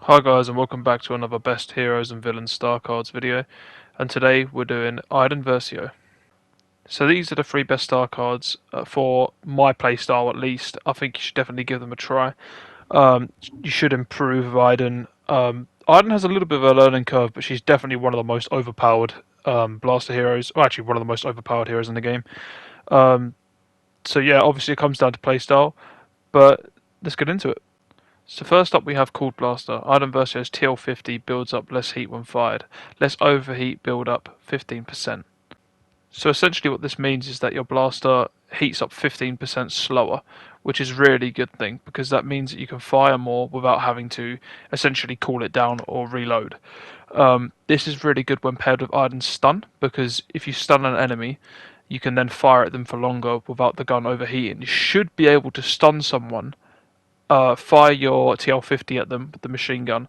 Hi guys and welcome back to another Best Heroes and Villains Star Cards video, and today we're doing Iden Versio. So these are the 3 best star cards for my playstyle at least. I think you should definitely give them a try. You should improve with Iden. Iden has a little bit of a learning curve, but she's definitely one of the most overpowered blaster heroes, or actually one of the most overpowered heroes in the game. So yeah, obviously it comes down to playstyle, but let's get into it. So first up we have Cooled Blaster. Iden Versio's TL50 builds up less heat when fired. Less overheat build up 15%. So essentially what this means is that your blaster heats up 15% slower, which is really a good thing because that means that you can fire more without having to essentially cool it down or reload. This is really good when paired with Iden's Stun, because if you stun an enemy, you can then fire at them for longer without the gun overheating. You should be able to stun someone, fire your TL50 at them with the machine gun,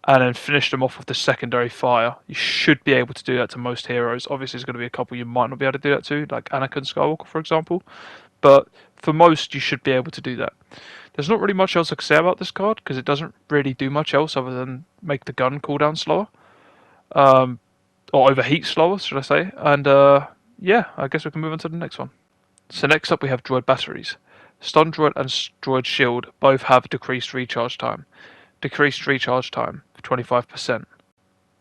and then finish them off with the secondary fire. You should be able to do that to most heroes. Obviously, there's going to be a couple you might not be able to do that to, like Anakin Skywalker, for example. But for most, you should be able to do that. There's not really much else I can say about this card, because it doesn't really do much else other than make the gun cool down slower. Or overheat slower, should I say. And yeah, I guess we can move on to the next one. So next up we have Droid Batteries. Stun Droid and Droid Shield both have decreased recharge time. Decreased recharge time for 25%.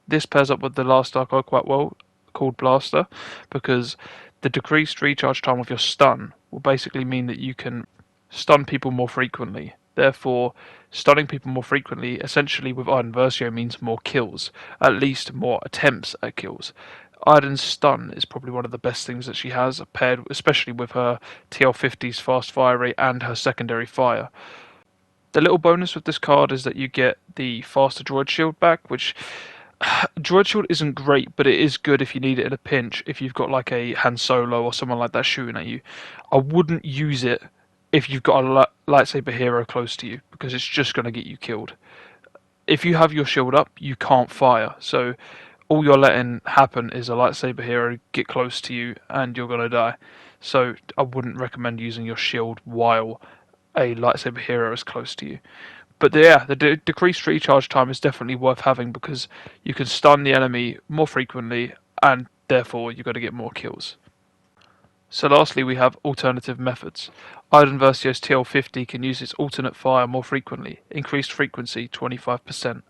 This pairs up with the last star card quite well, called Blaster, because the decreased recharge time of your stun will basically mean that you can stun people more frequently. Therefore, stunning people more frequently, essentially with Iden Versio, means more kills, at least more attempts at kills. Iden's stun is probably one of the best things that she has, paired especially with her TL50's fast fire rate and her secondary fire. The little bonus with this card is that you get the faster Droid Shield back, which Droid Shield isn't great, but it is good if you need it in a pinch, if you've got like a Han Solo or someone like that shooting at you. I wouldn't use it if you've got a lightsaber hero close to you, because it's just going to get you killed. If you have your shield up, you can't fire, so all you're letting happen is a lightsaber hero get close to you and you're going to die. So I wouldn't recommend using your shield while a lightsaber hero is close to you. But yeah, the decreased recharge time is definitely worth having because you can stun the enemy more frequently and therefore you're going to get more kills. So lastly we have alternative methods. Iden Versio's TL50 can use its alternate fire more frequently, increased frequency 25%.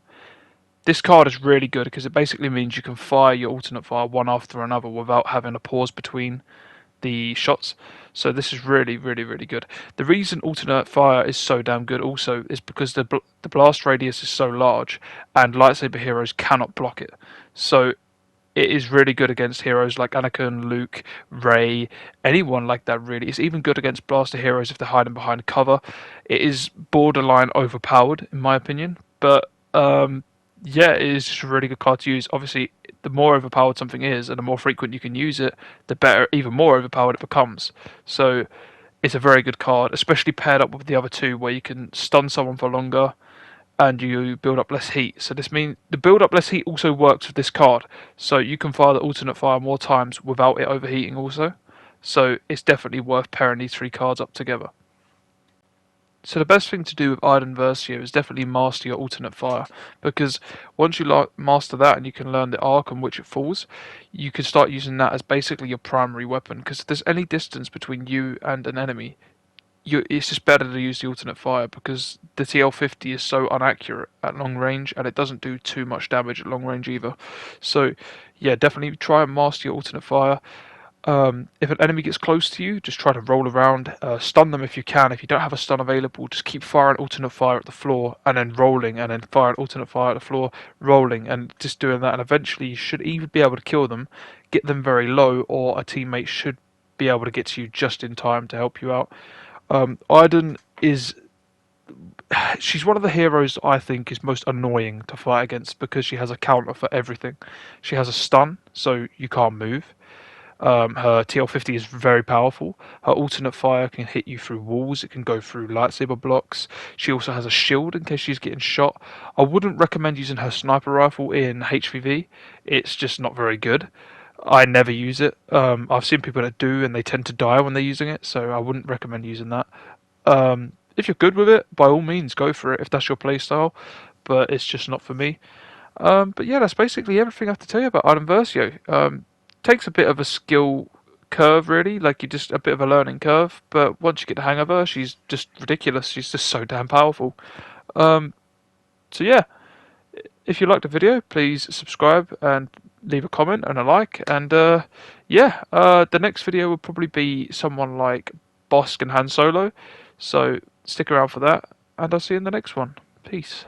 This card is really good because it basically means you can fire your alternate fire one after another without having a pause between the shots. So this is really, really, really good. The reason alternate fire is so damn good also is because the blast radius is so large and lightsaber heroes cannot block it. So it is really good against heroes like Anakin, Luke, Rey, anyone like that really. It's even good against blaster heroes if they're hiding behind cover. It is borderline overpowered in my opinion, but yeah, it is just a really good card to use. Obviously, the more overpowered something is and the more frequent you can use it, the better, even more overpowered it becomes. So it's a very good card, especially paired up with the other two where you can stun someone for longer and you build up less heat. So this means the build up less heat also works with this card. So you can fire the alternate fire more times without it overheating also. So it's definitely worth pairing these 3 cards up together. So the best thing to do with Iden Versio is definitely master your alternate fire, because once you master that and you can learn the arc on which it falls, you can start using that as basically your primary weapon, because if there's any distance between you and an enemy, it's just better to use the alternate fire because the TL50 is so inaccurate at long range and it doesn't do too much damage at long range either. So yeah, definitely try and master your alternate fire. If an enemy gets close to you, just try to roll around, stun them if you can. If you don't have a stun available, just keep firing alternate fire at the floor and then rolling, and then firing alternate fire at the floor, rolling, and just doing that. And eventually, you should either be able to kill them, get them very low, or a teammate should be able to get to you just in time to help you out. Iden is. She's one of the heroes I think is most annoying to fight against because she has a counter for everything. She has a stun, so you can't move. Her TL50 is very powerful. Her alternate fire can hit you through walls. It can go through lightsaber blocks. She also has a shield in case she's getting shot. I wouldn't recommend using her sniper rifle in HVV. It's just not very good. I never use it. I've seen people that do, and they tend to die when they're using it, so I wouldn't recommend using that. If you're good with it, by all means, go for it if that's your playstyle. but it's just not for me. But yeah, that's basically everything I have to tell you about Iden Versio. Takes a bit of a skill curve, really, like you just a bit of a learning curve. But once you get the hang of her, she's just ridiculous. She's just so damn powerful. So yeah, if you liked the video, please subscribe and leave a comment and a like. And the next video will probably be someone like Bossk and Han Solo. So stick around for that, and I'll see you in the next one. Peace.